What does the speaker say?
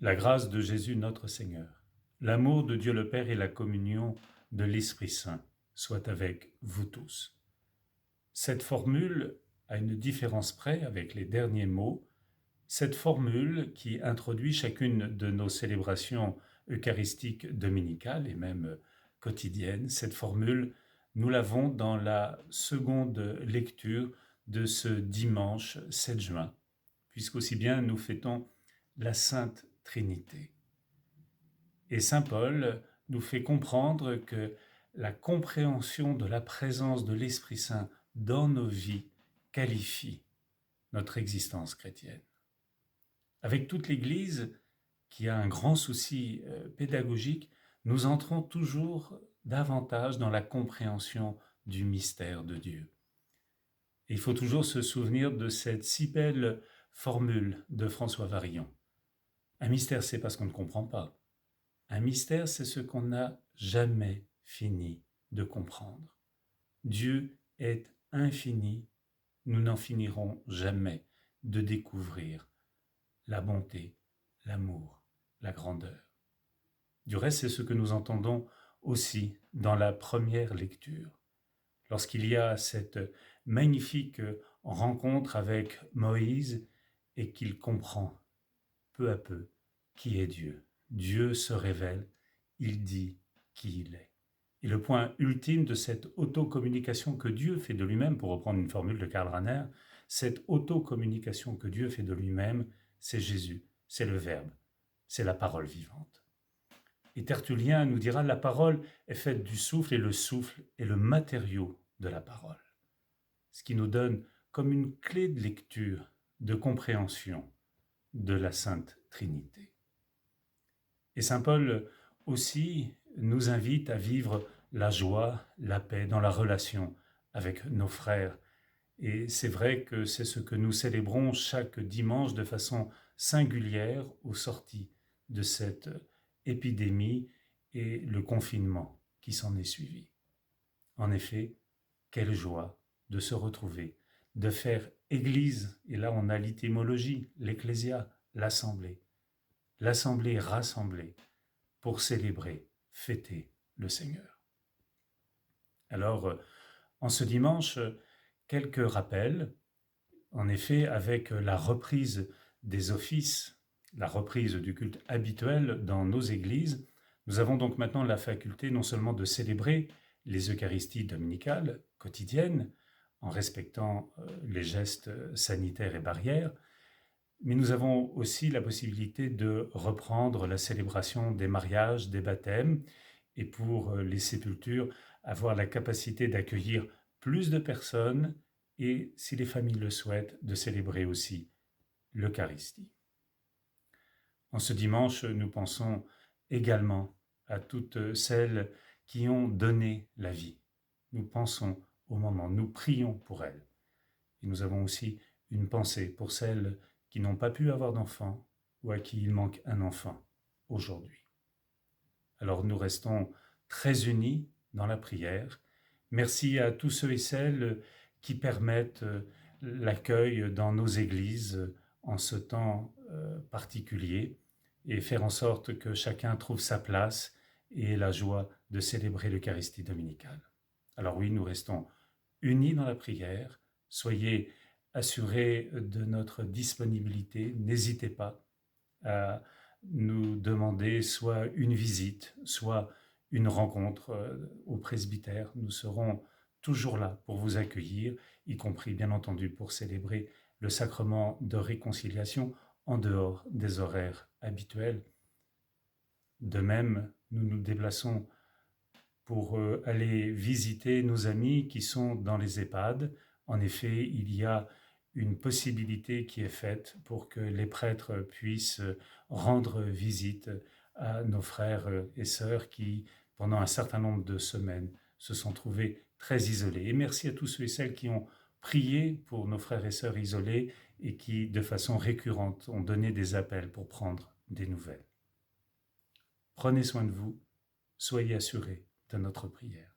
La grâce de Jésus notre Seigneur, l'amour de Dieu le Père et la communion de l'Esprit Saint soient avec vous tous. Cette formule a une différence près avec les derniers mots. Cette formule qui introduit chacune de nos célébrations eucharistiques dominicales et même quotidiennes, cette formule, nous l'avons dans la seconde lecture de ce dimanche 7 juin, puisqu'aussi bien nous fêtons la Sainte Trinité. Et saint Paul nous fait comprendre que la compréhension de la présence de l'Esprit Saint dans nos vies qualifie notre existence chrétienne. Avec toute l'Église, qui a un grand souci pédagogique, nous entrons toujours davantage dans la compréhension du mystère de Dieu. Et il faut toujours se souvenir de cette si belle formule de François Varillon. Un mystère, c'est pas ce qu'on ne comprend pas. Un mystère, c'est ce qu'on n'a jamais fini de comprendre. Dieu est infini, nous n'en finirons jamais de découvrir la bonté, l'amour, la grandeur. Du reste, c'est ce que nous entendons aussi dans la première lecture. Lorsqu'il y a cette magnifique rencontre avec Moïse et qu'il comprend peu à peu qui est Dieu. Dieu se révèle, il dit qui il est. Et le point ultime de cette autocommunication que Dieu fait de lui-même, pour reprendre une formule de Karl Rahner, cette autocommunication que Dieu fait de lui-même, c'est Jésus, c'est le Verbe, c'est la parole vivante. Et Tertullien nous dira, la parole est faite du souffle et le souffle est le matériau de la parole. Ce qui nous donne comme une clé de lecture, de compréhension de la Sainte Trinité. Et saint Paul aussi nous invite à vivre la joie, la paix dans la relation avec nos frères. Et c'est vrai que c'est ce que nous célébrons chaque dimanche de façon singulière au sorti de cette épidémie et le confinement qui s'en est suivi. En effet, quelle joie de se retrouver, de faire Église, et là on a l'étymologie, l'ecclésia, l'assemblée rassemblée pour célébrer, fêter le Seigneur. Alors, en ce dimanche, quelques rappels, en effet, avec la reprise des offices, la reprise du culte habituel dans nos églises, nous avons donc maintenant la faculté non seulement de célébrer les Eucharisties dominicales quotidiennes, en respectant les gestes sanitaires et barrières, mais nous avons aussi la possibilité de reprendre la célébration des mariages, des baptêmes, et pour les sépultures, avoir la capacité d'accueillir plus de personnes et, si les familles le souhaitent, de célébrer aussi l'Eucharistie. En ce dimanche, nous pensons également à toutes celles qui ont donné la vie. Nous pensons au moment, nous prions pour elles. Et nous avons aussi une pensée pour celles qui n'ont pas pu avoir d'enfants ou à qui il manque un enfant aujourd'hui. Alors nous restons très unis dans la prière. Merci à tous ceux et celles qui permettent l'accueil dans nos églises en ce temps particulier et faire en sorte que chacun trouve sa place et la joie de célébrer l'Eucharistie dominicale. Alors oui, nous restons unis dans la prière. Soyez assurés de notre disponibilité. N'hésitez pas à nous demander soit une visite, soit une rencontre au presbytère. Nous serons toujours là pour vous accueillir, y compris bien entendu pour célébrer le sacrement de réconciliation en dehors des horaires habituels. De même, nous nous déplaçons pour aller visiter nos amis qui sont dans les EHPAD. En effet, il y a une possibilité qui est faite pour que les prêtres puissent rendre visite à nos frères et sœurs qui, pendant un certain nombre de semaines, se sont trouvés très isolés. Et merci à tous ceux et celles qui ont prié pour nos frères et sœurs isolés et qui, de façon récurrente, ont donné des appels pour prendre des nouvelles. Prenez soin de vous, soyez assurés de notre prière.